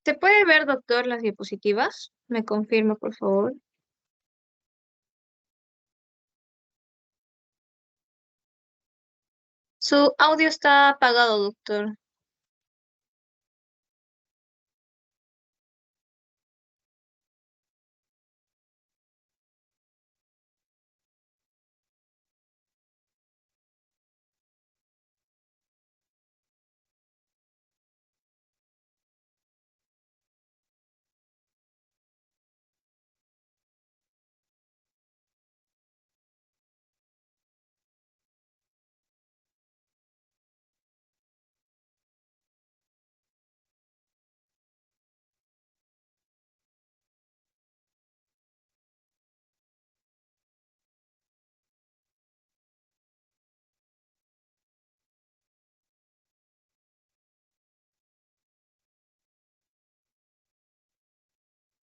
¿Se puede ver, doctor, las diapositivas? ¿Me confirma, por favor? Su audio está apagado, doctor.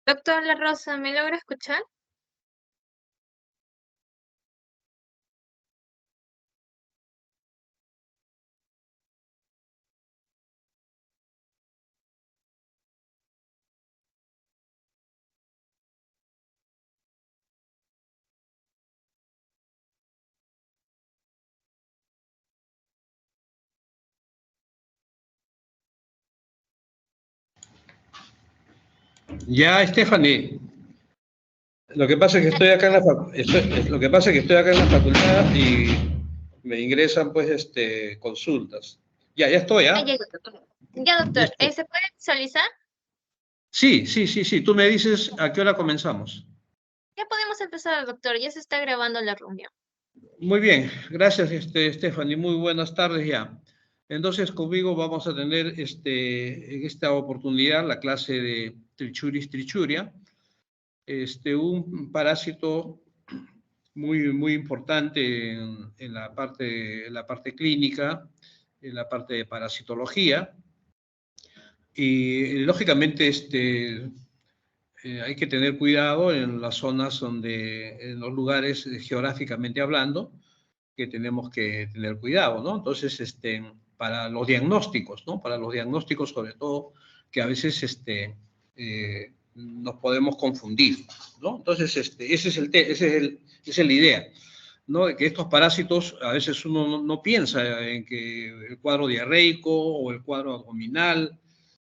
Doctor La Rosa, ¿me logra escuchar? Ya, Stephanie, lo que pasa es que estoy acá en la lo que pasa es que estoy acá en la facultad y me ingresan pues consultas. Ya estoy, Ah, ¿ah? ya, doctor. Ya, Ya doctor, estoy. ¿se puede visualizar? Sí. Tú me dices a qué hora comenzamos. Ya podemos empezar, doctor. Ya se está grabando la reunión. Muy bien, gracias, Stephanie. Muy buenas tardes ya. Entonces, conmigo vamos a tener en esta oportunidad la clase de Trichuris trichuria, un parásito muy importante en la parte clínica, en la parte de parasitología. Y lógicamente hay que tener cuidado en las zonas en los lugares geográficamente hablando, que tenemos que tener cuidado, ¿no? Entonces, para los diagnósticos, ¿no? Para los diagnósticos, sobre todo, que a veces nos podemos confundir, ¿no? Entonces, esa es la idea, ¿no? De que estos parásitos, a veces uno no piensa en que el cuadro diarreico o el cuadro abdominal,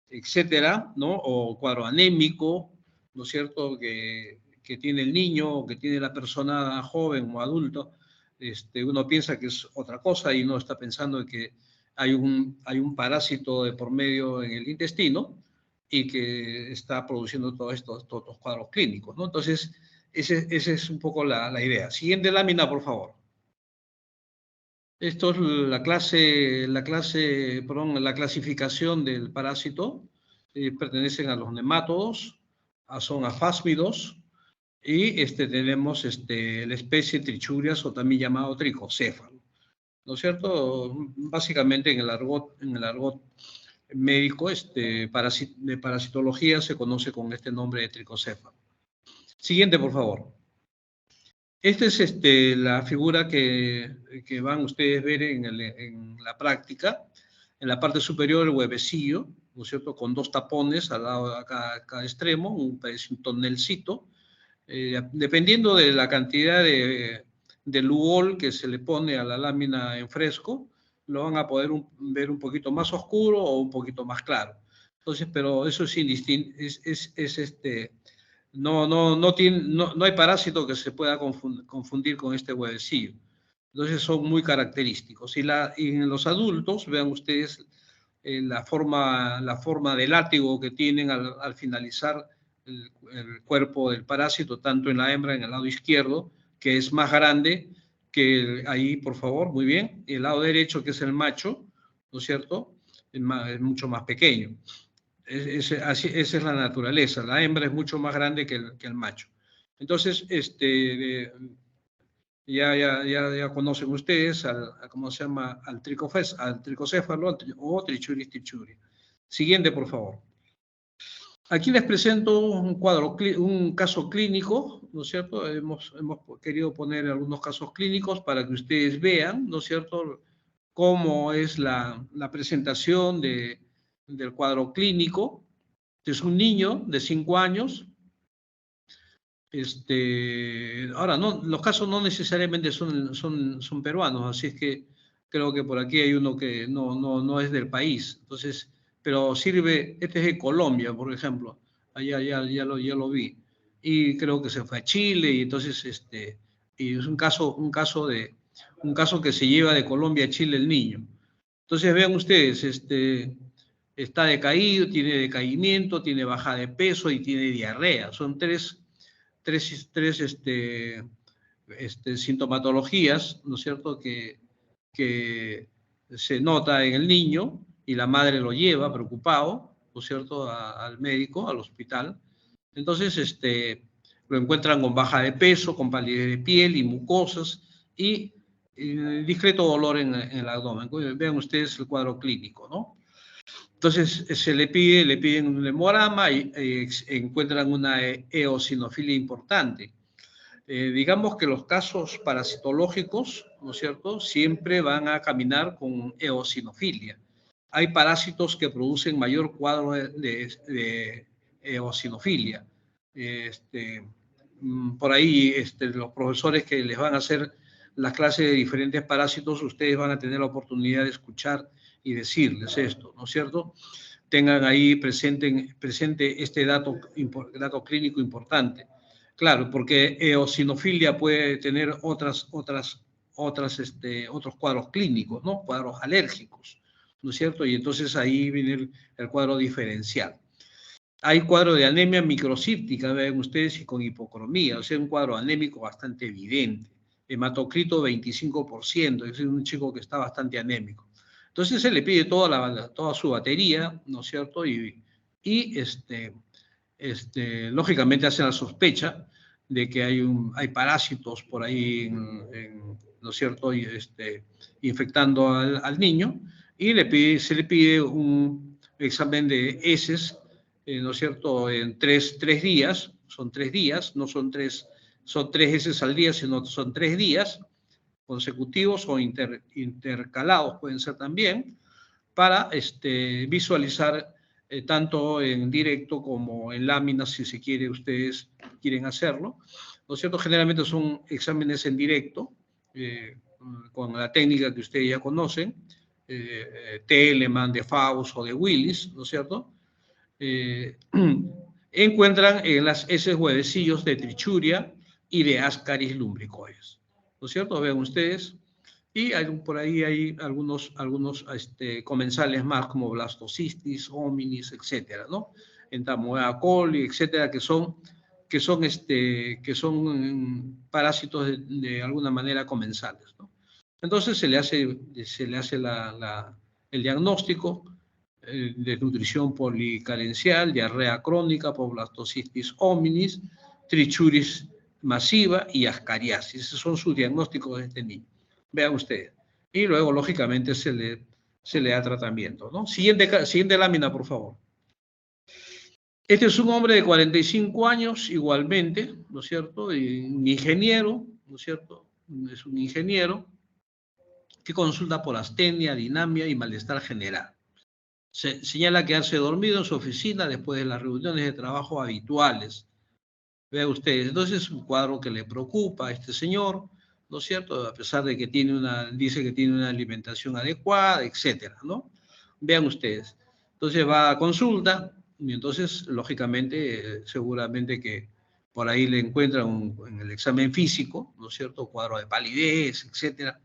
etcétera, ¿no? O cuadro anémico, ¿no es cierto?, que tiene el niño o que tiene la persona joven o adulto, uno piensa que es otra cosa y no está pensando en que hay un parásito de por medio en el intestino y que está produciendo todos estos cuadros clínicos, ¿no? Entonces, esa es un poco la idea. Siguiente lámina, por favor. Esto es la clasificación del parásito. Pertenecen a los nemátodos, son afásmidos, y tenemos la especie Trichurias o también llamado tricocéfalo, ¿no es cierto? Básicamente en el argot médico de parasitología se conoce con este nombre de tricocéfalo. Siguiente, por favor. Esta es la figura que van ustedes a ver en la práctica. En la parte superior el huevecillo, ¿no es cierto?, con dos tapones al lado de cada extremo, un tonelcito. Dependiendo de la cantidad de luol que se le pone a la lámina en fresco, lo van a poder ver un poquito más oscuro o un poquito más claro. Entonces, pero eso es indistinto, no hay parásito que se pueda confundir con este huevecillo. Entonces son muy característicos. Y en los adultos, vean ustedes la forma de látigo que tienen al finalizar el cuerpo del parásito, tanto en la hembra, en el lado izquierdo, que es más grande que ahí, por favor, muy bien. Y el lado derecho, que es el macho, ¿no es cierto?, es mucho más pequeño. Esa es la naturaleza. La hembra es mucho más grande que el macho. Entonces, ya conocen ustedes ¿cómo se llama? Al tricocéfalo o trichuris trichuri. Siguiente, por favor. Aquí les presento un caso clínico, ¿no es cierto? Hemos querido poner algunos casos clínicos para que ustedes vean, ¿no es cierto?, cómo es la presentación del cuadro clínico, Es un niño de 5 años. Ahora, no, los casos no necesariamente son peruanos, así es que creo que por aquí hay uno que no es del país. Entonces, pero sirve, este es de Colombia, por ejemplo. Allá ya lo vi. Y creo que se fue a Chile y entonces y es un caso que se lleva de Colombia a Chile el niño. Entonces vean ustedes, está decaído, tiene decaimiento, tiene baja de peso y tiene diarrea. Son tres sintomatologías, ¿no es cierto?, que se nota en el niño y la madre lo lleva preocupado, ¿no es cierto?, al médico, al hospital. Entonces, lo encuentran con baja de peso, con palidez de piel y mucosas y discreto dolor en el abdomen. Vean ustedes el cuadro clínico, ¿no? Entonces le piden un hemograma y encuentran una eosinofilia importante. Digamos que los casos parasitológicos, ¿no es cierto?, siempre van a caminar con eosinofilia. Hay parásitos que producen mayor cuadro de eosinofilia. Por ahí los profesores que les van a hacer las clases de diferentes parásitos, ustedes van a tener la oportunidad de escuchar y decirles esto, ¿no es cierto? Tengan ahí presente este dato clínico importante. Claro, porque eosinofilia puede tener otros cuadros clínicos, ¿no? Cuadros alérgicos, ¿no es cierto? Y entonces ahí viene el cuadro diferencial. Hay cuadro de anemia microcíptica, ven ustedes, y con hipocromía, o sea, un cuadro anémico bastante evidente. Hematocrito 25%, es decir, un chico que está bastante anémico. Entonces se le pide toda su batería, ¿no es cierto? Y lógicamente hace la sospecha de que hay parásitos por ahí, ¿no es cierto?, infectando al niño, y se le pide un examen de heces, ¿no es cierto?, en tres días, son 3 días, no son 3 heces al día, sino son 3 días consecutivos o intercalados pueden ser también, para visualizar tanto en directo como en láminas, si se quiere, ustedes quieren hacerlo, ¿no es cierto? Generalmente son exámenes en directo, con la técnica que ustedes ya conocen, Telemann, de Faust o de Willis, ¿no es cierto? Encuentran en las heces huevecillos de trichuria y de Ascaris lumbricoides, ¿no es cierto? Vean ustedes. Y por ahí hay algunos comensales más como blastocystis, hominis, etcétera, ¿no? Entamoeba coli, etcétera, que son parásitos de alguna manera comensales, ¿no? Entonces se le hace el diagnóstico, desnutrición policarencial, diarrea crónica por blastocystis hominis, trichuris masiva y ascariasis. Esos son sus diagnósticos de este niño. Vean ustedes. Y luego, lógicamente, se le da tratamiento, ¿no? Siguiente lámina, por favor. Este es un hombre de 45 años, igualmente, ¿no es cierto? Un ingeniero, ¿no es cierto? Es un ingeniero que consulta por astenia, dinamia y malestar general. Señala quedarse dormido en su oficina después de las reuniones de trabajo habituales. Vean ustedes, entonces es un cuadro que le preocupa a este señor, ¿no es cierto? A pesar de que dice que tiene una alimentación adecuada, etcétera, ¿no? Vean ustedes. Entonces va a consulta y entonces, lógicamente, seguramente que por ahí le encuentran en el examen físico, ¿no es cierto? Cuadro de palidez, etcétera.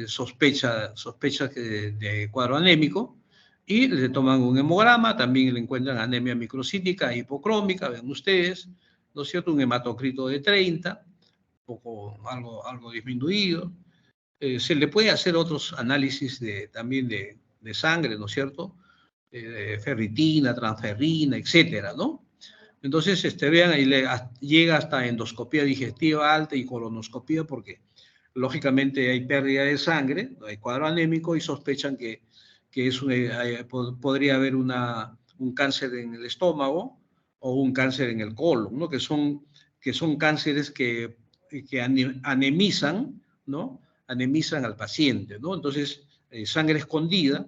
Sospecha de cuadro anémico y le toman un hemograma, también le encuentran anemia microcítica, hipocrómica, ven ustedes, ¿no es cierto? Un hematocrito de 30, algo disminuido. Se le puede hacer otros análisis también de sangre, ¿no es cierto? Ferritina, transferrina, etcétera, ¿no? Entonces, vean, ahí llega hasta endoscopía digestiva alta y colonoscopía porque lógicamente hay pérdida de sangre, hay cuadro anémico y sospechan que podría haber un cáncer en el estómago o un cáncer en el colon, ¿no? Que son cánceres que anemizan, ¿no? Anemizan al paciente, ¿no? Entonces, sangre escondida,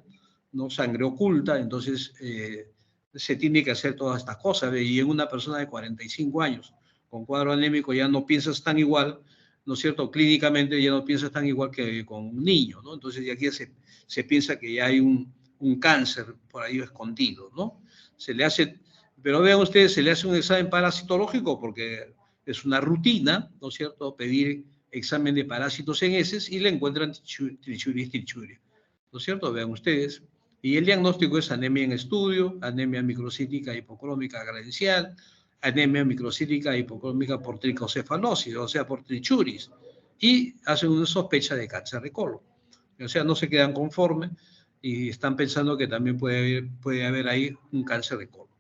¿no? Sangre oculta, entonces se tiene que hacer todas estas cosas. Y en una persona de 45 años con cuadro anémico ya no piensas tan igual, ¿no es cierto? Clínicamente ya no piensas tan igual que con un niño, ¿no? Entonces ya aquí se piensa que ya hay un cáncer por ahí escondido, ¿no? Se le hace, pero vean ustedes, se le hace un examen parasitológico porque es una rutina, ¿no es cierto?, pedir examen de parásitos en heces y le encuentran trichuris, ¿no es cierto? Vean ustedes. Y el diagnóstico es anemia en estudio, anemia microcítica hipocrómica carencial, anemia microcítica hipocrómica por tricocefalosis, o sea, por trichuris, y hacen una sospecha de cáncer de colon. O sea, no se quedan conformes y están pensando que también puede haber ahí un cáncer de colon.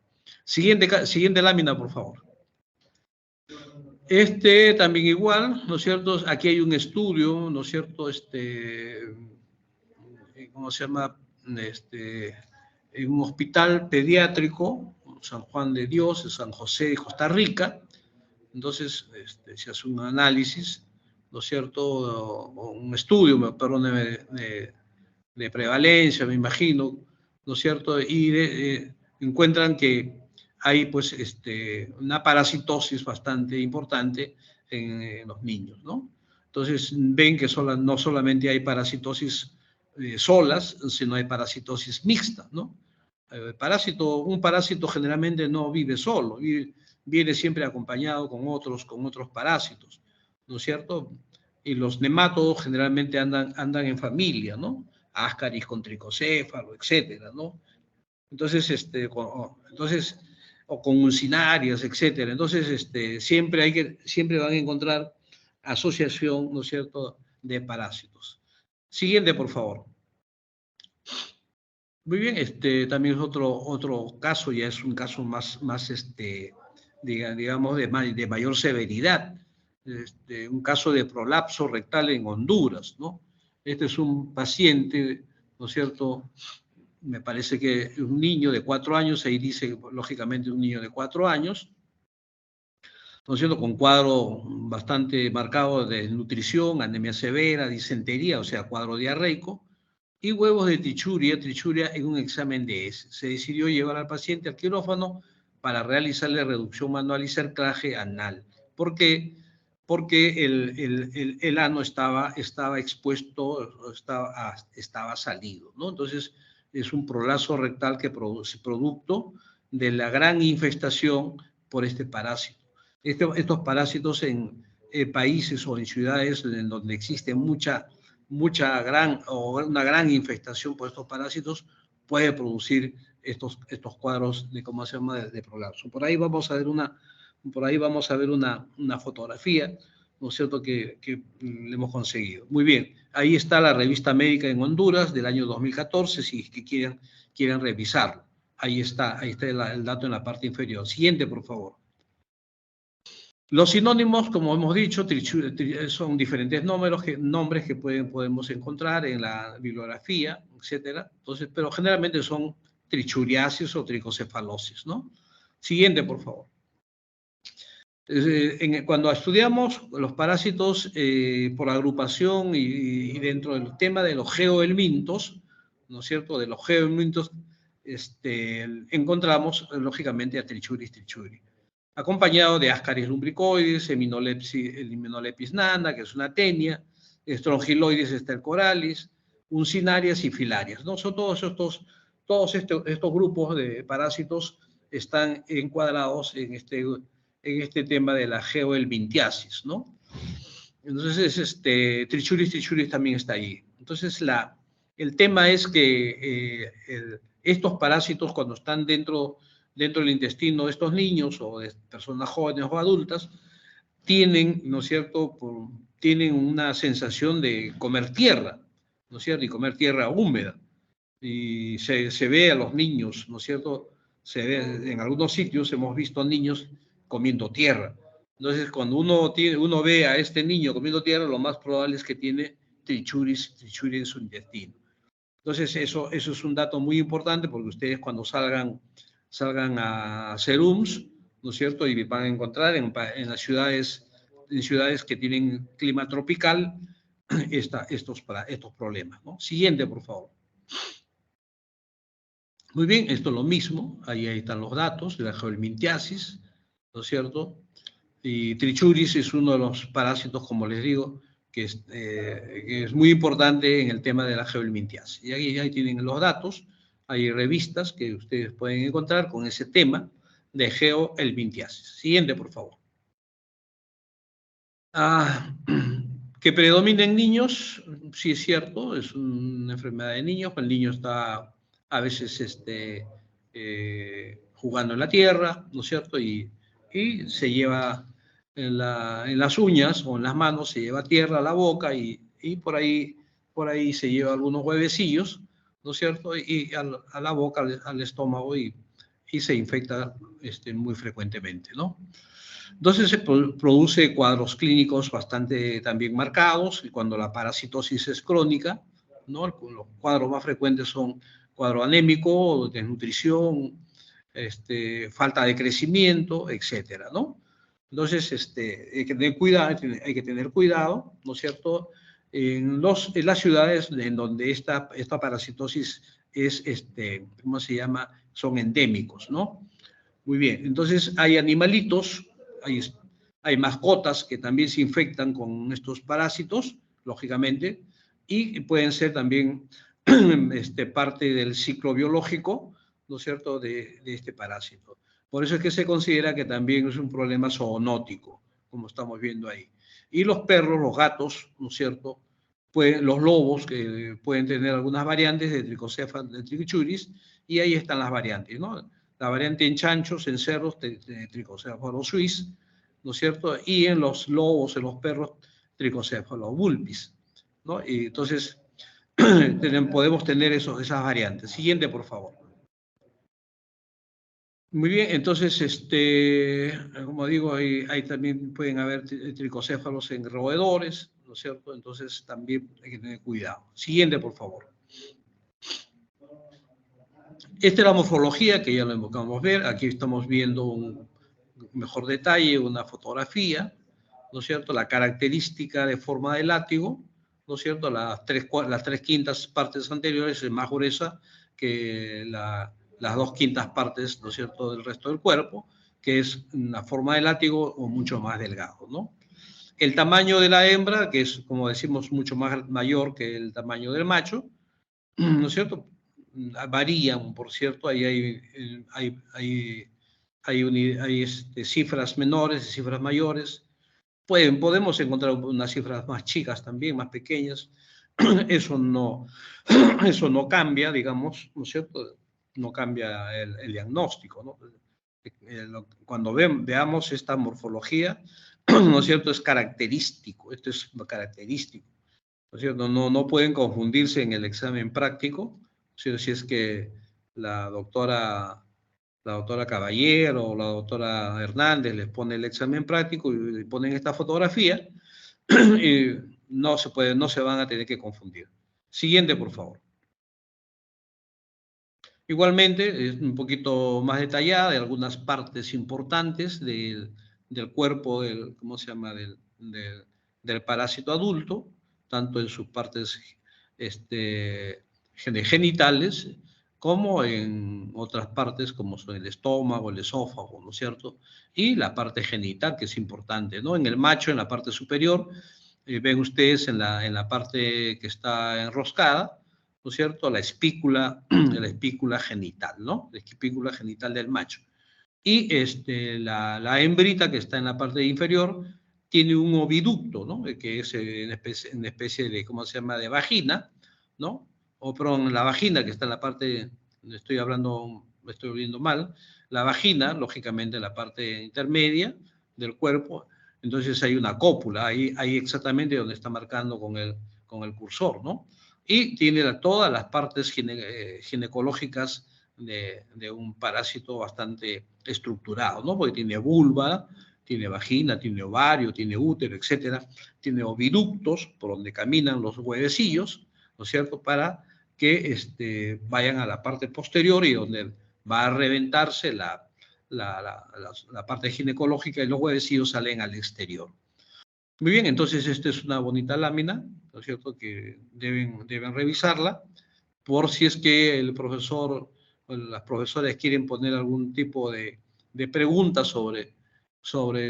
Siguiente lámina, por favor. También igual, ¿no es cierto? Aquí hay un estudio, ¿no es cierto? ¿Cómo se llama? En un hospital pediátrico, San Juan de Dios, en San José de Costa Rica. Entonces, se hace un análisis, ¿no es cierto? Un estudio, perdón, de prevalencia, me imagino, ¿no es cierto? Y encuentran que hay, pues, una parasitosis bastante importante en los niños, ¿no? Entonces, ven que no solamente hay parasitosis solas, sino hay parasitosis mixta, ¿no? Un parásito generalmente no vive solo, viene siempre acompañado con otros parásitos, ¿no es cierto? Y los nemátodos generalmente andan en familia, ¿no? Ascaris con tricocéfalo, etcétera, ¿no? Entonces, o con uncinarias, etcétera. Entonces, siempre van a encontrar asociación, ¿no es cierto?, de parásitos. Siguiente, por favor. Muy bien, también es otro caso, ya es un caso más digamos, de mayor severidad. Un caso de prolapso rectal en Honduras, ¿no? Este es un paciente, ¿no es cierto? Me parece que un niño de 4 años, ahí dice, lógicamente, un niño de 4 años, ¿no es cierto?, con cuadro bastante marcado de nutrición, anemia severa, disentería, o sea, cuadro diarreico, y huevos de trichuria en un examen de heces. Se decidió llevar al paciente al quirófano para realizarle reducción manual y cerclaje anal. ¿Por qué? Porque el ano estaba expuesto, estaba salido, ¿no? Entonces, es un prolapso rectal que produce producto de la gran infestación por este parásito. Estos parásitos en países o en ciudades en donde existe una gran infestación por estos parásitos puede producir estos cuadros de, ¿cómo se llama?, de prolapso. Por ahí vamos a ver una fotografía, ¿no es cierto?, que le hemos conseguido. Muy bien, ahí está la revista médica en Honduras del año 2014, si es que quieren revisarlo. Ahí está el dato en la parte inferior. Siguiente, por favor. Los sinónimos, como hemos dicho, son diferentes nombres que podemos encontrar en la bibliografía, etcétera. Entonces, pero generalmente son trichuriasis o tricocefalosis, ¿no? Siguiente, por favor. Cuando estudiamos los parásitos por agrupación y dentro del tema de los geohelmintos, ¿no es cierto?, de los geohelmintos, encontramos, lógicamente, a trichuris, acompañado de Ascaris lumbricoides, Hymenalepis nana, que es una tenia, Strongyloides stercoralis, uncinarias y filarias, ¿no? Son todos estos grupos de parásitos están encuadrados en este tema de la geohelmintiasis, ¿no? Entonces, trichuris también está ahí. Entonces, el tema es que estos parásitos, cuando están dentro del intestino de estos niños o de personas jóvenes o adultas, tienen, ¿no es cierto?, tienen una sensación de comer tierra, ¿no es cierto?, y comer tierra húmeda. Y se ve a los niños, ¿no es cierto?, en algunos sitios hemos visto a niños comiendo tierra. Entonces, cuando uno ve a este niño comiendo tierra, lo más probable es que tiene trichuris en su intestino. Entonces, eso es un dato muy importante porque ustedes cuando salgan a serums, ¿no es cierto?, y van a encontrar en las ciudades que tienen clima tropical estos problemas, ¿no? Siguiente, por favor. Muy bien, esto es lo mismo, ahí están los datos de la geohelmintiasis, ¿no es cierto? Y Trichuris es uno de los parásitos, como les digo, que es muy importante en el tema de la geohelmintiasis. Y ahí tienen los datos, hay revistas que ustedes pueden encontrar con ese tema de geohelmintiasis. Siguiente, por favor. Que predomina en niños, sí es cierto, es una enfermedad de niños, el niño está a veces jugando en la tierra, ¿no es cierto? Y se lleva en las uñas o en las manos, se lleva tierra a la boca y por ahí se lleva algunos huevecillos, ¿no es cierto? Y a la boca, al estómago y se infecta muy frecuentemente, ¿no? Entonces se produce cuadros clínicos bastante también marcados y cuando la parasitosis es crónica, ¿no? Los cuadros más frecuentes son cuadro anémico, desnutrición, falta de crecimiento, etcétera, ¿no? Entonces, hay que tener cuidado, ¿no es cierto? En las ciudades en donde esta parasitosis es, ¿cómo se llama? Son endémicos, ¿no? Muy bien, entonces hay animalitos, hay, hay mascotas que también se infectan con estos parásitos, lógicamente, y pueden ser también parte del ciclo biológico, ¿no es cierto?, de este parásito. Por eso es que se considera que también es un problema zoonótico, como estamos viendo ahí. Y los perros, los gatos, ¿no es cierto?, los lobos, que pueden tener algunas variantes de Trichuris, y ahí están las variantes, ¿no? La variante en chanchos, en cerdos, Tricocéfalo suis, ¿no es cierto? Y en los lobos, en los perros, Tricocéfalo vulpis, ¿no? Y entonces podemos tener esas variantes. Siguiente, por favor. Muy bien, entonces, como digo, ahí también pueden haber tricocéfalos en roedores, ¿no es cierto? Entonces también hay que tener cuidado. Siguiente, por favor. Esta es la morfología que ya lo invocamos ver. Aquí estamos viendo un mejor detalle, una fotografía, ¿no es cierto? La característica de forma de látigo, ¿no es cierto? Las tres quintas partes anteriores es más gruesa que las dos quintas partes, ¿no es cierto?, del resto del cuerpo, que es una forma de látigo o mucho más delgado, ¿no? El tamaño de la hembra, que es, como decimos, mucho más mayor que el tamaño del macho, ¿no es cierto? Varían, por cierto, ahí hay cifras menores y cifras mayores. Podemos encontrar unas cifras más chicas también, más pequeñas. Eso no, eso no cambia, digamos, ¿no es cierto? No cambia el diagnóstico, ¿no? Cuando veamos esta morfología, ¿no es cierto? Es característico, esto es característico. ¿No es cierto? No pueden confundirse en el examen práctico, si es que la doctora Caballero o la doctora Hernández les pone el examen práctico y ponen esta fotografía, y no se van a tener que confundir. Siguiente, por favor. Igualmente, es un poquito más detallada de algunas partes importantes del cuerpo, ¿cómo se llama?, del parásito adulto, tanto en sus partes genitales como en otras partes como son el estómago, el esófago, ¿no es cierto? Y la parte genital, que es importante, ¿no? En el macho, en la parte superior, ven ustedes en la parte que está enroscada, ¿no es cierto?, la espícula genital, ¿no? La espícula genital del macho. Y la hembrita que está en la parte inferior tiene un oviducto, ¿no? Que es una especie de, ¿cómo se llama?, de vagina, ¿no? O perdón, la vagina que está en la parte, estoy viendo mal, la vagina, lógicamente, en la parte intermedia del cuerpo, entonces hay una cópula, ahí exactamente donde está marcando con el cursor, ¿no? Y tiene todas las partes ginecológicas de un parásito bastante estructurado, ¿no? Porque tiene vulva, tiene vagina, tiene ovario, tiene útero, etcétera, tiene oviductos por donde caminan los huevecillos, ¿no es cierto?, para que vayan a la parte posterior y donde va a reventarse la parte ginecológica y los huevecillos salen al exterior. Muy bien, entonces esta es una bonita lámina, ¿no es cierto?, que deben revisarla por si es que el profesor las profesoras quieren poner algún tipo de pregunta sobre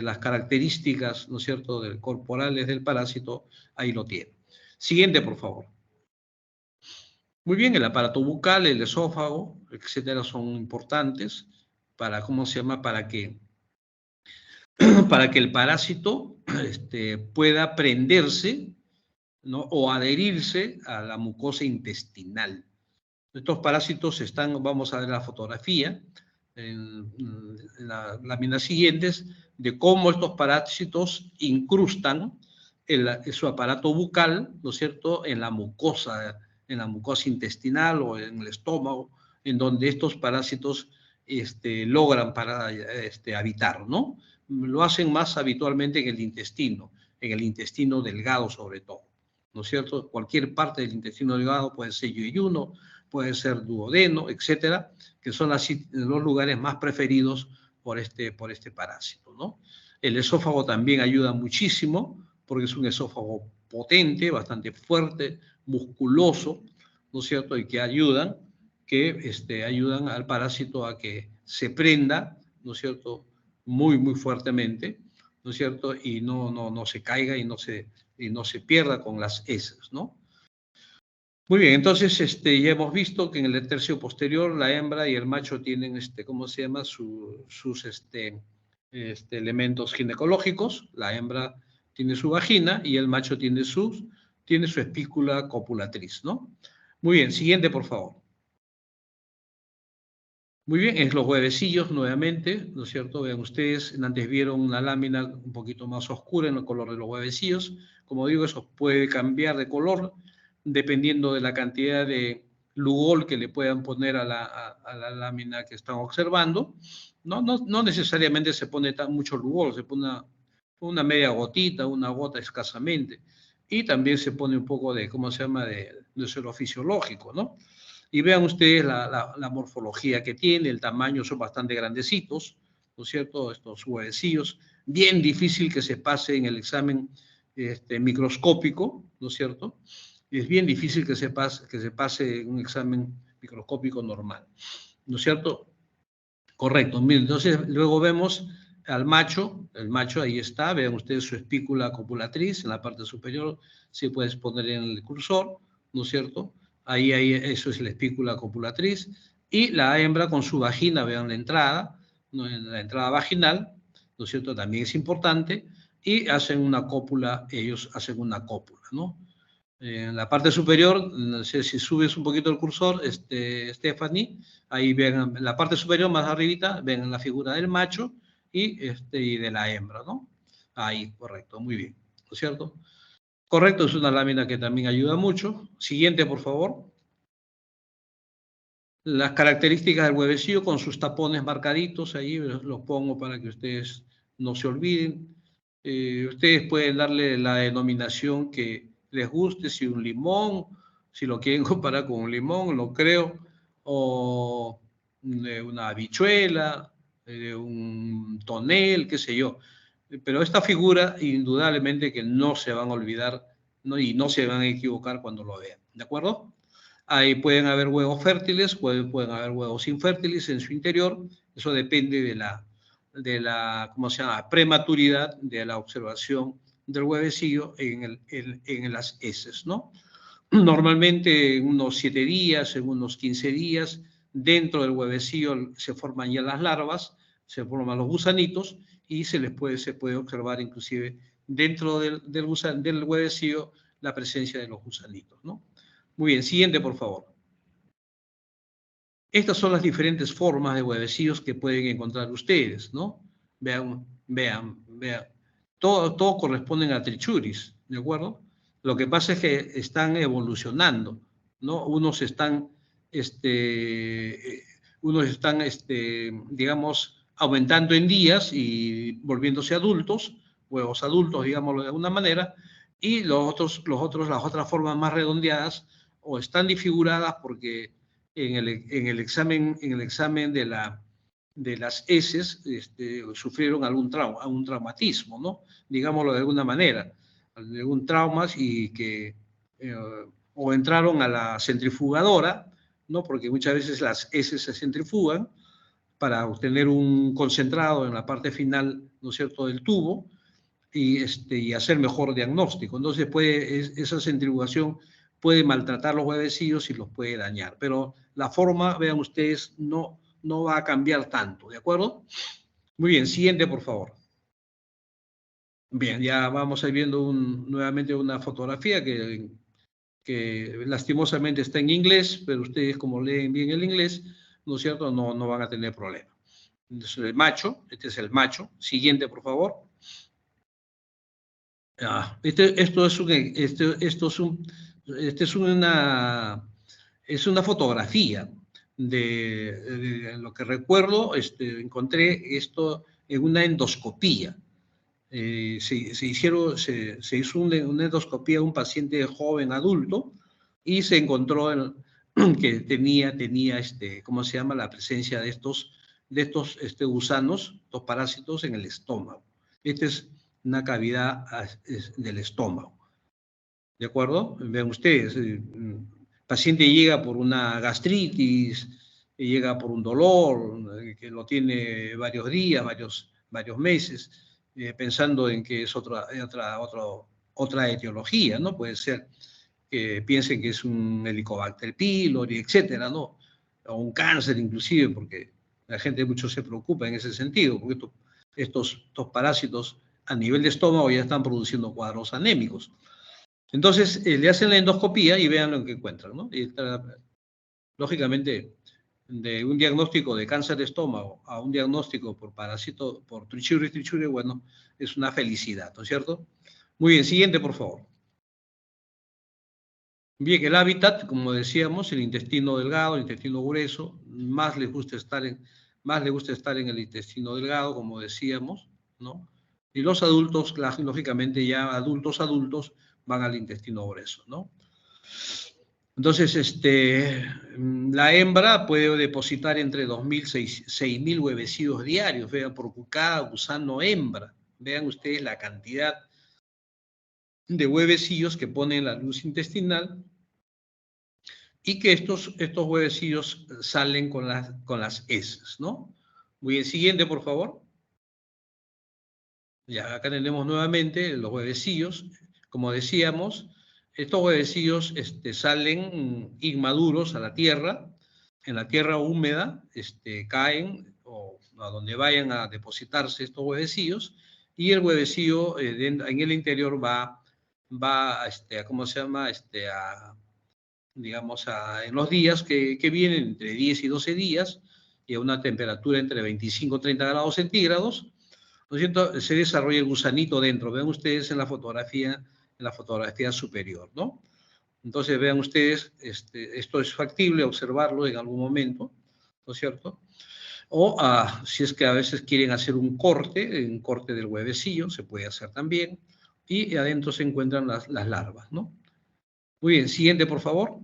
las características, ¿no es cierto?, corporales del parásito, ahí lo tienen. Siguiente, por favor. Muy bien, el aparato bucal, el esófago, etcétera, son importantes para, ¿cómo se llama?, para que el parásito pueda prenderse, ¿no?, o adherirse a la mucosa intestinal. Estos parásitos están, vamos a ver la fotografía, en las láminas siguientes, de cómo estos parásitos incrustan su aparato bucal, ¿no es cierto?, en la mucosa intestinal o en el estómago, en donde estos parásitos logran habitar, ¿no? Lo hacen más habitualmente en el intestino delgado sobre todo, ¿no es cierto? Cualquier parte del intestino delgado, puede ser yeyuno, puede ser duodeno, etcétera, que son los lugares más preferidos por este parásito, ¿no? El esófago también ayuda muchísimo, porque es un esófago potente, bastante fuerte, musculoso, ¿no es cierto?, y que ayudan al parásito a que se prenda, ¿no es cierto?, muy, muy fuertemente, ¿no es cierto?, y no se caiga y no se pierda con las heces, ¿no? Muy bien, entonces ya hemos visto que en el tercio posterior la hembra y el macho tienen, ¿cómo se llama?, sus elementos ginecológicos. La hembra tiene su vagina y el macho tiene su espícula copulatriz, ¿no? Muy bien, siguiente, por favor. Muy bien, es los huevecillos nuevamente, ¿no es cierto? Vean ustedes, antes vieron una lámina un poquito más oscura en el color de los huevecillos. Como digo, eso puede cambiar de color dependiendo de la cantidad de lugol que le puedan poner a la lámina que están observando. No necesariamente se pone mucho lugol, se pone una media gotita, una gota escasamente. Y también se pone un poco de, ¿cómo se llama?, de suelo fisiológico, ¿no? Y vean ustedes la morfología que tiene, el tamaño, son bastante grandecitos, ¿no es cierto?, estos huevecillos, bien difícil que se pase en el examen microscópico, ¿no es cierto? Es bien difícil que se pase un examen microscópico normal, ¿no es cierto? Correcto. Miren, entonces luego vemos al macho, el macho ahí está, vean ustedes su espícula copulatriz en la parte superior, se puede poner en el cursor, ¿no es cierto? Ahí, eso es la espícula copulatriz, y la hembra con su vagina, vean la entrada, ¿no?, en la entrada vaginal, ¿no es cierto?, también es importante, y hacen una cópula, ellos hacen una cópula, ¿no? En la parte superior, no sé si subes un poquito el cursor, Stephanie, ahí ven en la parte superior, más arribita, ven la figura del macho y de la hembra, ¿no? Ahí, correcto, muy bien, ¿no es cierto? Correcto, es una lámina que también ayuda mucho. Siguiente, por favor. Las características del huevecillo con sus tapones marcaditos, ahí los pongo para que ustedes no se olviden. Ustedes pueden darle la denominación que les guste, si un limón, si lo quieren comparar con un limón, lo creo, o una habichuela, un tonel, qué sé yo. Pero esta figura, indudablemente que no se van a olvidar, ¿no?, y no se van a equivocar cuando lo vean, ¿de acuerdo? Ahí pueden haber huevos fértiles, pueden haber huevos infértiles en su interior. Eso depende de la ¿cómo se llama?, prematuridad de la observación del huevecillo en las heces, ¿no? Normalmente en unos 7 días, en unos 15 días, dentro del huevecillo se forman ya las larvas, se forman los gusanitos y se puede observar inclusive dentro del huevecillo la presencia de los gusanitos, ¿no? Muy bien, siguiente, por favor. Estas son las diferentes formas de huevecillos que pueden encontrar ustedes, ¿no? Vean. Todo corresponden a trichuris, ¿de acuerdo? Lo que pasa es que están evolucionando, ¿no? Unos están, digamos, aumentando en días y volviéndose adultos, huevos adultos, digámoslo de alguna manera, y las otras formas más redondeadas o están disfiguradas porque en el examen de las heces sufrieron algún traumatismo, ¿no? Digámoslo de alguna manera, algún trauma y que o entraron a la centrifugadora, ¿no? Porque muchas veces las heces se centrifugan para obtener un concentrado en la parte final, ¿no es cierto?, del tubo y hacer mejor diagnóstico. Entonces, esa centrifugación puede maltratar los huevecillos y los puede dañar. Pero la forma, vean ustedes, no va a cambiar tanto, ¿de acuerdo? Muy bien, siguiente, por favor. Bien, ya vamos a ir viendo nuevamente una fotografía que lastimosamente está en inglés, pero ustedes como leen bien el inglés, ¿no es cierto?, no van a tener problema. Entonces, el macho, este es el macho. Siguiente, por favor. Esto es una fotografía de lo que recuerdo. Encontré esto en una endoscopía. Se hizo una endoscopía a un paciente joven adulto y se encontró que tenía ¿cómo se llama?, la presencia de estos gusanos, estos parásitos en el estómago. Esta es una cavidad del estómago. ¿De acuerdo? Vean ustedes, el paciente llega por una gastritis, llega por un dolor que lo tiene varios días, varios meses, pensando en que es otra etiología, ¿no? Puede ser que piensen que es un Helicobacter pylori, etcétera, ¿no? O un cáncer inclusive, porque la gente mucho se preocupa en ese sentido, porque estos parásitos a nivel de estómago ya están produciendo cuadros anémicos. Entonces, le hacen la endoscopía y vean lo que encuentran, ¿no? Y lógicamente, de un diagnóstico de cáncer de estómago a un diagnóstico por parásito, por trichuria, bueno, es una felicidad, ¿no es cierto? Muy bien, siguiente, por favor. Bien, el hábitat, como decíamos, el intestino delgado, el intestino grueso, más le gusta estar en el intestino delgado, como decíamos, ¿no? Y los adultos, lógicamente ya adultos, van al intestino grueso, ¿no? Entonces, la hembra puede depositar entre 2.000 y 6.000 huevecillos diarios, vean, por cada gusano hembra. Vean ustedes la cantidad de huevecillos que pone en la luz intestinal y que estos huevecillos salen con las heces, ¿no? Muy bien, siguiente, por favor. Ya, acá tenemos nuevamente los huevecillos. Como decíamos, estos huevecillos salen inmaduros a la tierra. En la tierra húmeda caen o a donde vayan a depositarse estos huevecillos, y el huevecillo en el interior va ¿cómo se llama? Digamos, en los días que vienen, entre 10 y 12 días, y a una temperatura entre 25 y 30 grados centígrados, ¿no es cierto?, se desarrolla el gusanito dentro. Vean ustedes en la fotografía superior, ¿no? Entonces, vean ustedes, esto es factible observarlo en algún momento, ¿no es cierto? O si es que a veces quieren hacer un corte del huevecillo, se puede hacer también, y adentro se encuentran las larvas, ¿no? Muy bien, siguiente, por favor.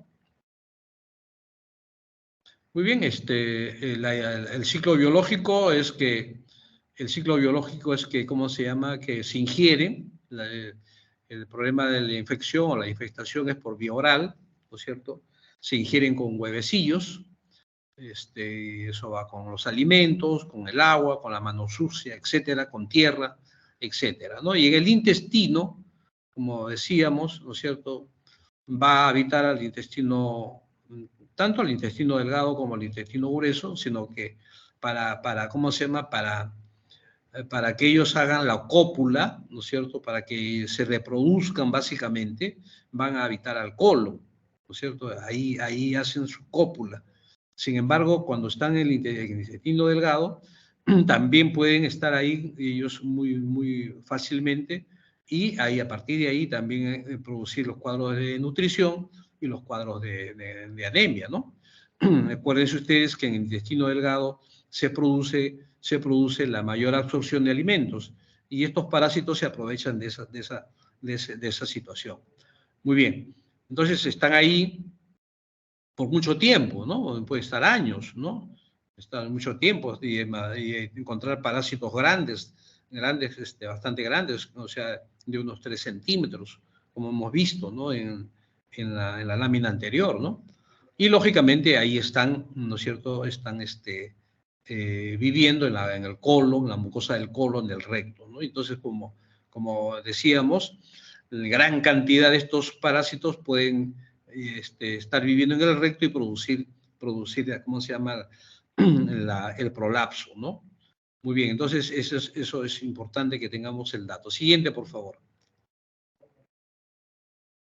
Muy bien, el ciclo biológico es que, ¿cómo se llama?, que se ingiere. El problema de la infección o la infestación es por vía oral, ¿no es cierto? Se ingieren con huevecillos, y eso va con los alimentos, con el agua, con la mano sucia, etcétera, con tierra, etcétera, ¿no? Y en el intestino, como decíamos, ¿no es cierto?, va a habitar al intestino, tanto al intestino delgado como al intestino grueso, sino que ¿cómo se llama?, para que ellos hagan la cópula, ¿no es cierto?, para que se reproduzcan básicamente, van a habitar al colon, ¿no es cierto? Ahí hacen su cópula. Sin embargo, cuando están en el intestino delgado, también pueden estar ahí ellos muy, muy fácilmente, y ahí, a partir de ahí también producir los cuadros de nutrición y los cuadros de anemia, ¿no? Acuérdense ustedes que en el intestino delgado se produce la mayor absorción de alimentos, y estos parásitos se aprovechan de esa situación. Muy bien, entonces están ahí por mucho tiempo, ¿no? Puede estar años, ¿no? Estar mucho tiempo y encontrar parásitos grandes, bastante grandes, o sea, de unos 3 centímetros, como hemos visto, ¿no?, en la lámina anterior, ¿no? Y lógicamente ahí están, ¿no es cierto?, están viviendo en el colon, en la mucosa del colon, del recto, ¿no? Entonces, como decíamos, gran cantidad de estos parásitos pueden estar viviendo en el recto y producir, ¿cómo se llama?, el prolapso, ¿no? Muy bien, entonces eso es importante que tengamos el dato. Siguiente, por favor.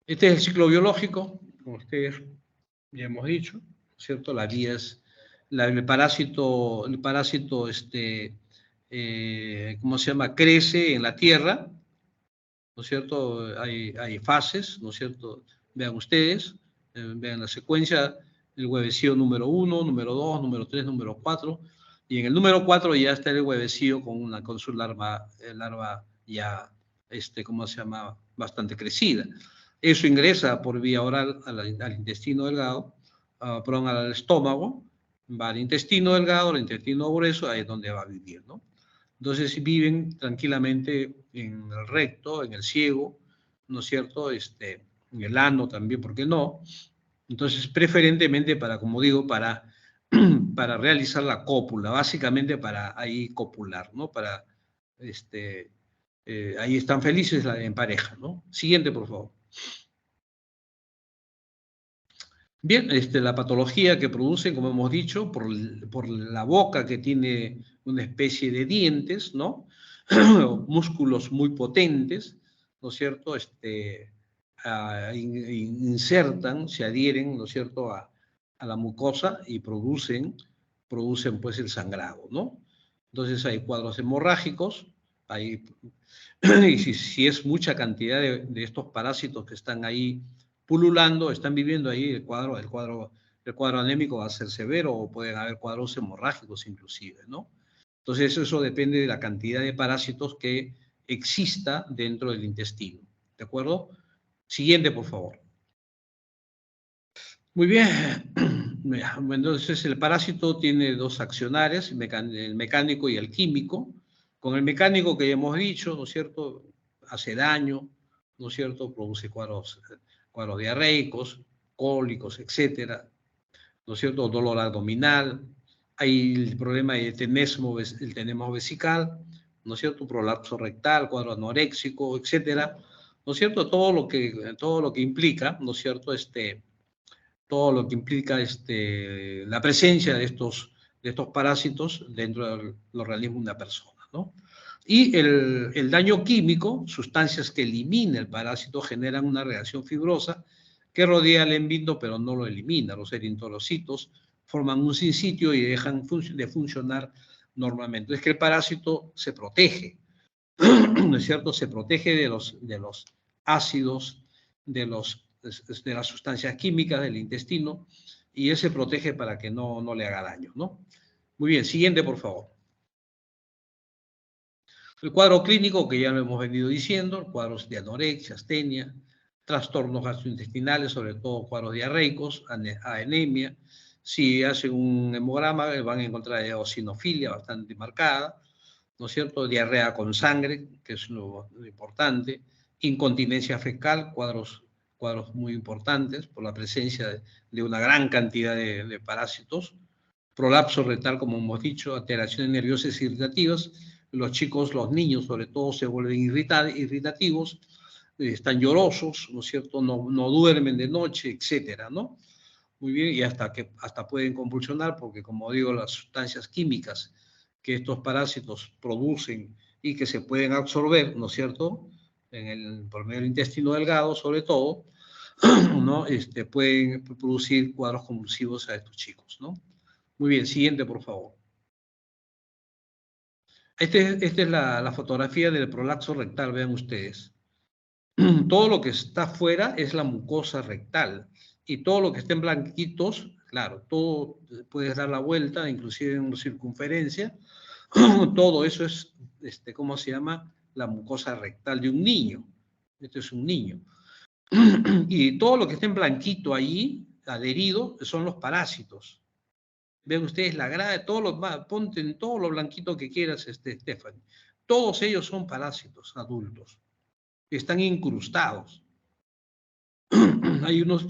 Este es el ciclo biológico, como ustedes ya hemos dicho, ¿cierto? La vía es, el parásito, ¿cómo se llama? Crece en la tierra, ¿no es cierto? Hay fases, ¿no es cierto? Vean ustedes, vean la secuencia, el huevecillo número 1, número 2, número 3, número 4, y en el número 4 ya está el huevecillo con su larva ya, ¿cómo se llama? Bastante crecida. Eso ingresa por vía oral al intestino delgado, perdón, al estómago, va al intestino delgado, al intestino grueso, ahí es donde va a vivir, ¿no? Entonces viven tranquilamente en el recto, en el ciego, ¿no es cierto? En el ano también, ¿por qué no? Entonces, preferentemente para, como digo, para realizar la cópula, básicamente para ahí copular, ¿no? Ahí están felices en pareja, ¿no? Siguiente, por favor. Bien, la patología que produce, como hemos dicho, por la boca que tiene una especie de dientes, ¿no? Músculos muy potentes, ¿no es cierto? Insertan, se adhieren, ¿no es cierto?, a la mucosa y producen pues el sangrado, ¿no? Entonces hay cuadros hemorrágicos, y si es mucha cantidad de estos parásitos que están ahí pululando, están viviendo ahí, el cuadro anémico va a ser severo o pueden haber cuadros hemorrágicos inclusive, ¿no? Entonces eso depende de la cantidad de parásitos que exista dentro del intestino, ¿de acuerdo? Siguiente, por favor. Muy bien. Entonces el parásito tiene dos accionarios, el mecánico y el químico. Con el mecánico que ya hemos dicho, ¿no es cierto?, hace daño, ¿no es cierto?, produce cuadros diarreicos, cólicos, etcétera, ¿no es cierto?, dolor abdominal, hay el problema del tenesmo vesical, ¿no es cierto?, prolapso rectal, cuadro anoréxico, etcétera, ¿no es cierto?, todo lo que implica, ¿no es cierto?, todo lo que implica la presencia de estos parásitos dentro del organismo de una persona, ¿no? Y el daño químico, sustancias que elimina el parásito, generan una reacción fibrosa que rodea el envido, pero no lo elimina. Los eritrocitos forman un sinsitio y dejan de funcionar normalmente. Es que el parásito se protege, ¿no es cierto? Se protege de los ácidos, de las sustancias químicas del intestino, y él se protege para que no le haga daño, ¿no? Muy bien, siguiente, por favor. El cuadro clínico, que ya lo hemos venido diciendo, cuadros de anorexia, astenia, trastornos gastrointestinales, sobre todo cuadros diarreicos, anemia. Si hacen un hemograma, van a encontrar eosinofilia bastante marcada, ¿no es cierto? Diarrea con sangre, que es lo importante. Incontinencia fecal, cuadros muy importantes por la presencia de una gran cantidad de parásitos. Prolapso rectal, como hemos dicho, alteraciones nerviosas y irritativas. Los chicos, los niños sobre todo, se vuelven irritativos, están llorosos, ¿no es cierto? No duermen de noche, etcétera, ¿no? Muy bien, y hasta pueden convulsionar porque, como digo, las sustancias químicas que estos parásitos producen y que se pueden absorber, ¿no es cierto?, por medio del intestino delgado, sobre todo, ¿no? Pueden producir cuadros convulsivos a estos chicos, ¿no? Muy bien, siguiente, por favor. Esta es la fotografía del prolapso rectal, vean ustedes. Todo lo que está afuera es la mucosa rectal y todo lo que está en blanquitos, claro, todo puedes dar la vuelta, inclusive en circunferencia, todo eso es, ¿cómo se llama? La mucosa rectal de un niño. Este es un niño. Y todo lo que está en blanquito allí, adherido, son los parásitos. Ven ustedes la grada de todos ponte en todo lo blanquito que quieras, Stephanie. Todos ellos son parásitos adultos. Están incrustados. hay unos,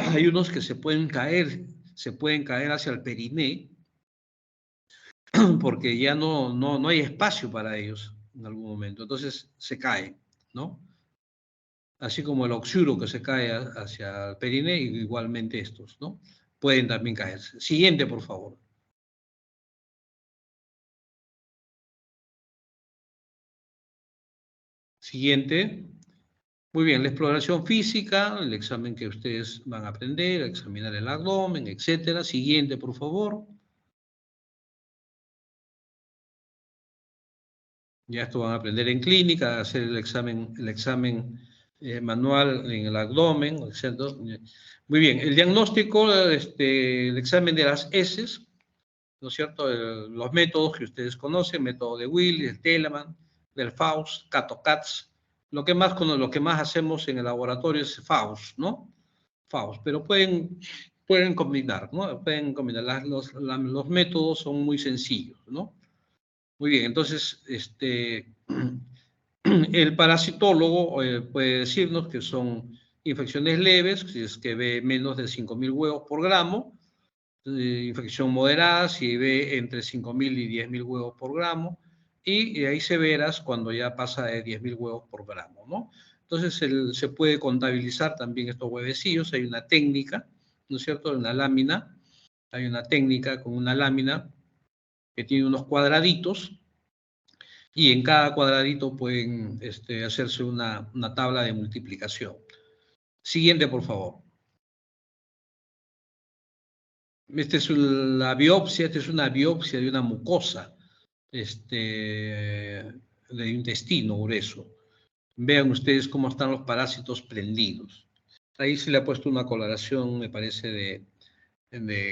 hay unos que se pueden caer hacia el periné, porque ya no hay espacio para ellos en algún momento. Entonces se caen, ¿no? Así como el oxuro que se cae hacia el periné, igualmente estos, ¿no? Pueden también caerse. Siguiente, por favor. Siguiente. Muy bien, la exploración física, el examen que ustedes van a aprender, a examinar el abdomen, etcétera. Siguiente, por favor. Ya esto van a aprender en clínica, a hacer el examen manual en el abdomen, etcétera. Muy bien, el diagnóstico, el examen de las heces, ¿no es cierto? Los métodos que ustedes conocen, método de Willis, el Telemann, del Faust, Cato-Katz. Lo que más hacemos en el laboratorio es Faust, ¿no? Faust, pero pueden combinar, ¿no? Pueden combinar. Los métodos son muy sencillos, ¿no? Muy bien, entonces, el parasitólogo puede decirnos que son infecciones leves, si es que ve menos de 5.000 huevos por gramo, infección moderada, si ve entre 5.000 y 10.000 huevos por gramo, y ahí severas cuando ya pasa de 10.000 huevos por gramo, ¿no? Entonces se puede contabilizar también estos huevecillos, hay una técnica, ¿no es cierto? Una lámina, hay una técnica con una lámina que tiene unos cuadraditos, y en cada cuadradito pueden hacerse una tabla de multiplicación. Siguiente, por favor. Esta es la biopsia, esta es una biopsia de una mucosa de intestino grueso. Vean ustedes cómo están los parásitos prendidos. Ahí se le ha puesto una coloración, me parece,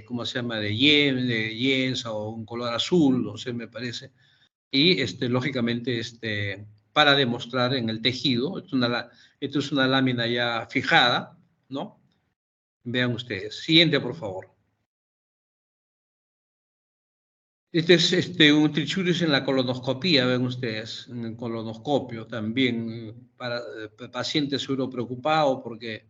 ¿cómo se llama? De Jens o un color azul, no sé, me parece. Y lógicamente, para demostrar en el tejido, esto es una lámina ya fijada, ¿no? Vean ustedes. Siguiente, por favor. Este es un trichuris en la colonoscopía, ven ustedes, en el colonoscopio también, para pacientes seguro preocupado porque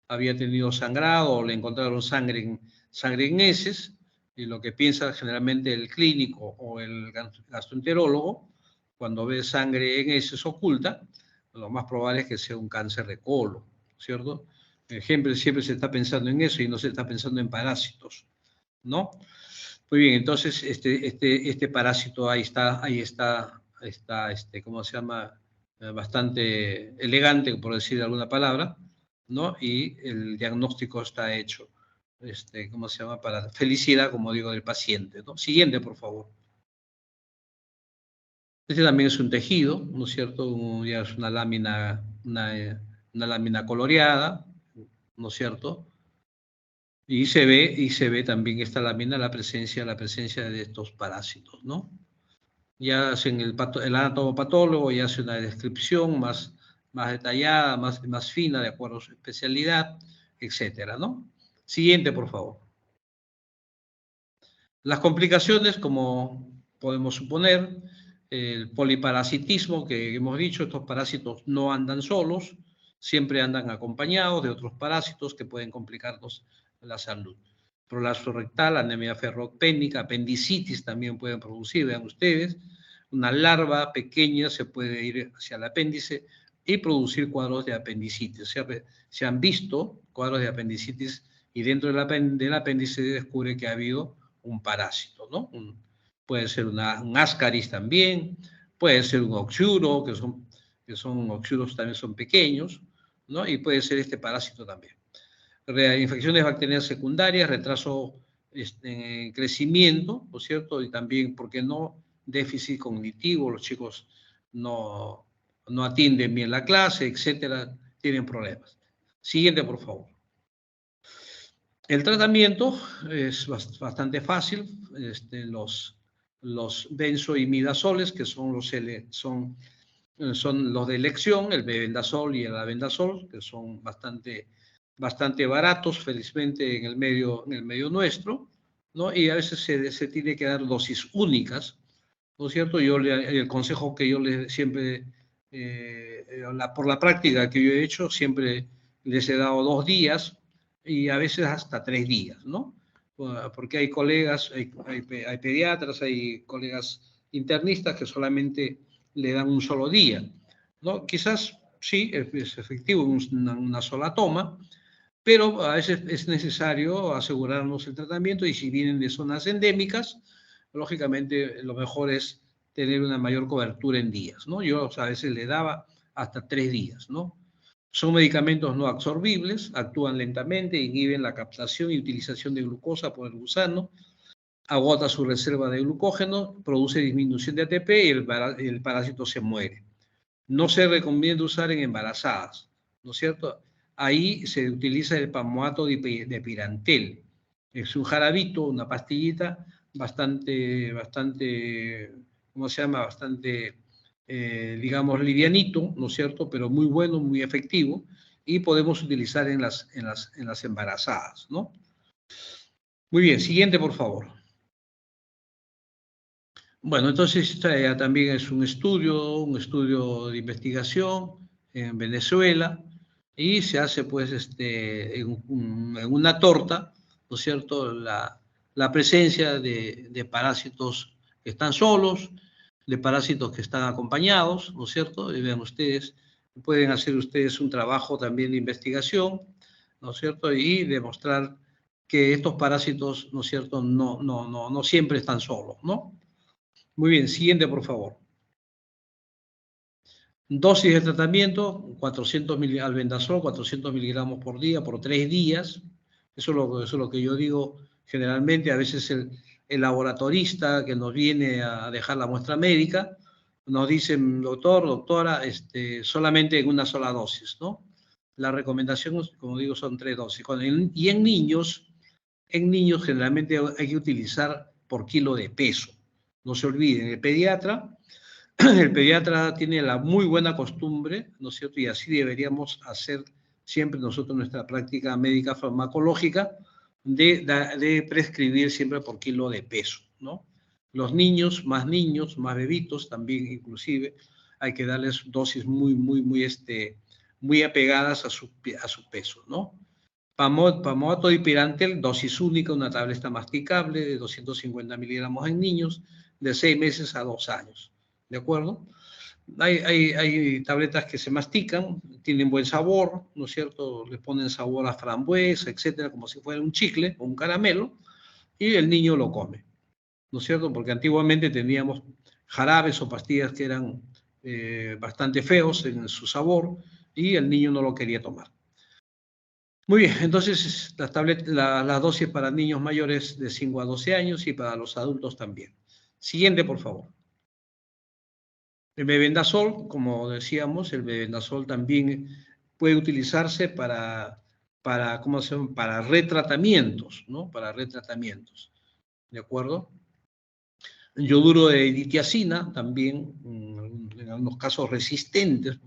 había tenido sangrado o le encontraron sangre en heces, y lo que piensa generalmente el clínico o el gastroenterólogo, cuando ve sangre en heces oculta, lo más probable es que sea un cáncer de colon, ¿cierto? Siempre se está pensando en eso y no se está pensando en parásitos, ¿no? Muy bien, entonces este parásito ahí está, ¿cómo se llama? Bastante elegante, por decir alguna palabra, ¿no? Y el diagnóstico está hecho, ¿cómo se llama? Para felicidad, como digo, del paciente, ¿no? Siguiente, por favor. Este también es un tejido, ¿no es cierto? Ya es una lámina coloreada, ¿no es cierto? Y se ve también esta lámina la presencia de estos parásitos, ¿no? Ya hacen el anatomopatólogo y hace una descripción más detallada, más fina, de acuerdo a su especialidad, etcétera, ¿no? Siguiente, por favor. Las complicaciones, como podemos suponer, el poliparasitismo que hemos dicho, estos parásitos no andan solos, siempre andan acompañados de otros parásitos que pueden complicarnos la salud. Prolapso rectal, anemia ferropénica, apendicitis también pueden producir, vean ustedes, una larva pequeña se puede ir hacia el apéndice y producir cuadros de apendicitis. Se han visto cuadros de apendicitis y dentro del apéndice se descubre que ha habido un parásito, ¿no? Puede ser un ascaris también, puede ser un oxuro, que son oxuros también son pequeños, ¿no? Y puede ser este parásito también. Infecciones bacterianas secundarias, retraso en crecimiento, ¿no es cierto? Y también, ¿por qué no? Déficit cognitivo, los chicos no atienden bien la clase, etcétera, tienen problemas. Siguiente, por favor. El tratamiento es bastante fácil. Los benzoimidazoles, que son los de elección, el bebendazol y el albendazol, que son bastante baratos, felizmente, en el medio nuestro, ¿no? Y a veces se tiene que dar dosis únicas, ¿no es cierto? El consejo que yo siempre, por la práctica que yo he hecho, siempre les he dado 2 días y a veces hasta 3 días, ¿no? Porque hay colegas, hay pediatras, hay colegas internistas que solamente le dan un solo día, ¿no? Quizás sí, es efectivo una sola toma, pero a veces es necesario asegurarnos el tratamiento y si vienen de zonas endémicas, lógicamente lo mejor es tener una mayor cobertura en días, ¿no? Yo a veces le daba hasta 3 días, ¿no? Son medicamentos no absorbibles, actúan lentamente, inhiben la captación y utilización de glucosa por el gusano, agota su reserva de glucógeno, produce disminución de ATP y el parásito se muere. No se recomienda usar en embarazadas, ¿no es cierto? Ahí se utiliza el palmoato de pirantel. Es un jarabito, una pastillita bastante, ¿cómo se llama? Bastante, digamos, livianito, ¿no es cierto? Pero muy bueno, muy efectivo y podemos utilizar en las embarazadas, ¿no? Muy bien, siguiente, por favor. Bueno, entonces ya también es un estudio de investigación en Venezuela y se hace pues en una torta, ¿no es cierto?, la presencia de parásitos que están solos, de parásitos que están acompañados, ¿no es cierto? Y vean ustedes, pueden hacer ustedes un trabajo también de investigación, ¿no es cierto? Y demostrar que estos parásitos, ¿no es cierto?, no siempre están solos, ¿no? Muy bien, siguiente, por favor. Dosis de tratamiento, 400 albendazol, 400 miligramos por día, por 3 días. Eso es lo que yo digo generalmente. A veces el laboratorista que nos viene a dejar la muestra médica nos dice, doctor, doctora, solamente en una sola dosis, ¿no? La recomendación, como digo, son 3 dosis. Y en niños generalmente hay que utilizar por kilo de peso. No se olviden, el pediatra tiene la muy buena costumbre, ¿no es cierto? Y así deberíamos hacer siempre nosotros nuestra práctica médica farmacológica de prescribir siempre por kilo de peso, ¿no? Los niños, más bebitos también inclusive, hay que darles dosis muy apegadas a su peso, ¿no? Pamoato dipirantel, dosis única, una tableta masticable de 250 miligramos en niños de 6 meses a 2 años. ¿De acuerdo? Hay tabletas que se mastican, tienen buen sabor, ¿no es cierto? Le ponen sabor a frambuesa, etcétera, como si fuera un chicle o un caramelo, y el niño lo come, ¿no es cierto? Porque antiguamente teníamos jarabes o pastillas que eran bastante feos en su sabor y el niño no lo quería tomar. Muy bien, entonces las dosis para niños mayores de 5 a 12 años y para los adultos también. Siguiente, por favor. El mebendazol, como decíamos, el mebendazol también puede utilizarse ¿cómo se llama? Para retratamientos, ¿no? Para retratamientos, ¿de acuerdo? El yoduro de ditiazina también, en algunos casos resistentes,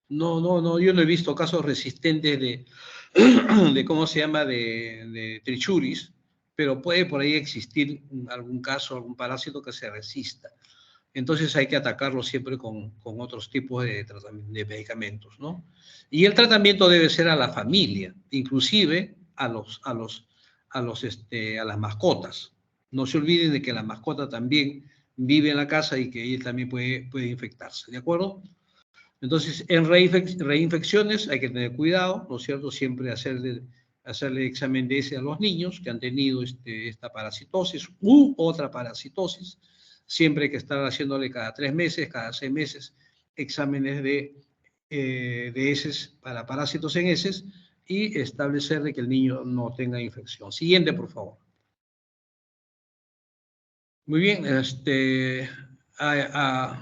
yo no he visto casos resistentes de ¿cómo se llama?, de trichuris, pero puede por ahí existir algún caso, algún parásito que se resista. Entonces hay que atacarlo siempre con otros tipos de medicamentos, ¿no? Y el tratamiento debe ser a la familia, inclusive a las mascotas. No se olviden de que la mascota también vive en la casa y que ella también puede infectarse, ¿de acuerdo? Entonces, en reinfecciones hay que tener cuidado, ¿no es cierto? Siempre hacerle examen de ese a los niños que han tenido esta parasitosis u otra parasitosis. Siempre hay que estar haciéndole cada 3 meses, cada 6 meses, exámenes de heces para parásitos en heces y establecer de que el niño no tenga infección. Siguiente, por favor. Muy bien,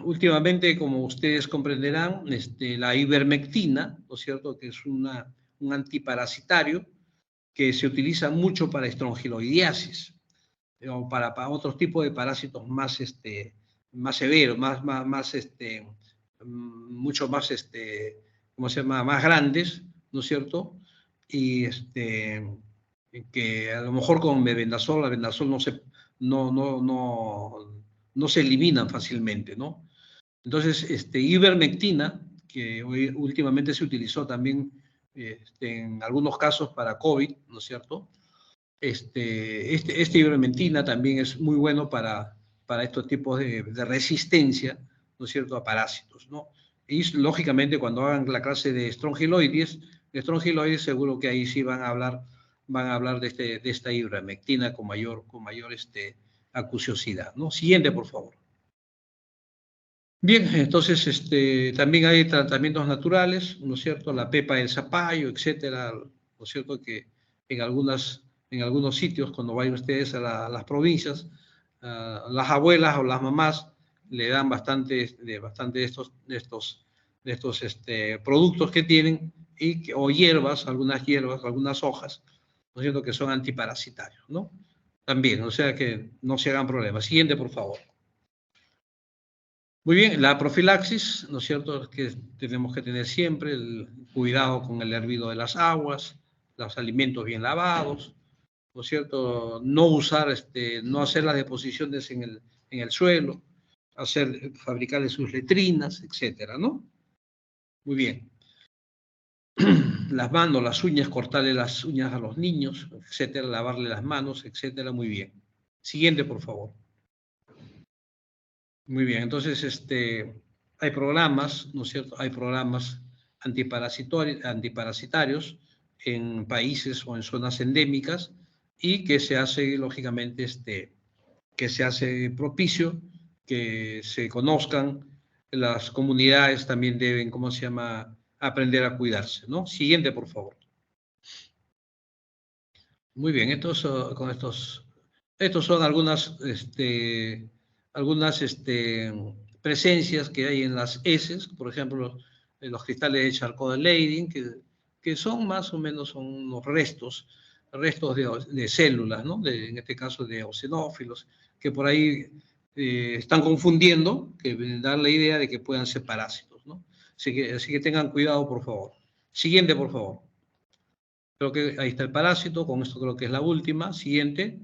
últimamente, como ustedes comprenderán, la ivermectina, ¿no es cierto?, que es un antiparasitario que se utiliza mucho para estrongiloidiasis o para otros tipos de parásitos más severos, mucho más, ¿cómo se llama?, más grandes, ¿no es cierto? Y que a lo mejor con mebendazol, la bendazol no se eliminan fácilmente, ¿no? Entonces, ivermectina, que últimamente se utilizó también en algunos casos para COVID, ¿no es cierto? Este ivermectina también es muy bueno para estos tipos de resistencia, ¿no es cierto?, a parásitos, ¿no? Y lógicamente cuando hagan la clase de estrongiloides, seguro que ahí sí van a hablar de esta ivermectina con mayor acuciosidad, ¿no? Siguiente, por favor. Bien, entonces también hay tratamientos naturales, ¿no es cierto? La pepa del zapallo, etcétera, ¿no es cierto? Que en algunos sitios, cuando vayan ustedes a las provincias, las abuelas o las mamás le dan bastante de estos productos que tienen o hierbas, algunas hojas, ¿no es cierto? Que son antiparasitarios, ¿no? También, o sea que no se hagan problemas. Siguiente, por favor. Muy bien, la profilaxis, ¿no es cierto? Es que tenemos que tener siempre el cuidado con el hervido de las aguas, los alimentos bien lavados, ¿no es cierto? No usar, no hacer las deposiciones en el suelo, fabricarle sus letrinas, etcétera, ¿no? Muy bien. Las manos, las uñas, cortarle las uñas a los niños, etcétera, lavarle las manos, etcétera, muy bien. Siguiente, por favor. Muy bien, entonces hay programas, ¿no es cierto? Hay programas antiparasitarios en países o en zonas endémicas y que se hace, lógicamente, que se hace propicio, que se conozcan, las comunidades también deben, ¿cómo se llama?, aprender a cuidarse, ¿no? Siguiente, por favor. Muy bien, estos son algunas presencias que hay en las heces, por ejemplo, los cristales de Charcot de Leydig, que son más o menos son unos restos de células, ¿no? En este caso de eosinófilos, que por ahí están confundiendo, que dan la idea de que puedan ser parásitos, ¿no? Así que tengan cuidado, por favor. Siguiente, por favor. Creo que ahí está el parásito, con esto creo que es la última. Siguiente.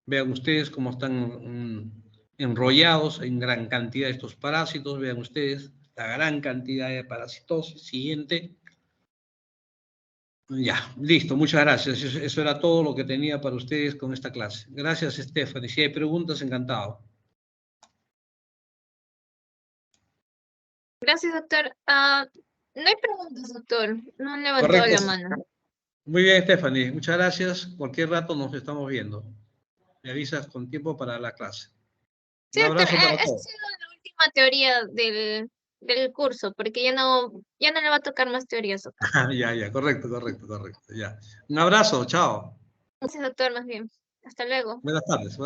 Vean ustedes cómo están enrollados en gran cantidad de estos parásitos. Vean ustedes la gran cantidad de parasitosis. Siguiente. Ya, listo, muchas gracias. Eso era todo lo que tenía para ustedes con esta clase. Gracias, Stephanie. Si hay preguntas, encantado. Gracias, doctor. No hay preguntas, doctor. No han levantado Correcto. la mano. Muy bien, Stephanie. Muchas gracias. Cualquier rato nos estamos viendo. Me avisas con tiempo para la clase. Sí, Un doctor, abrazo para esta ha todos. sido la última teoría del curso, porque ya no le va a tocar más teorías, doctor. Ya, correcto, ya. Un abrazo, chao. Gracias, doctor, más bien. Hasta luego. Buenas tardes.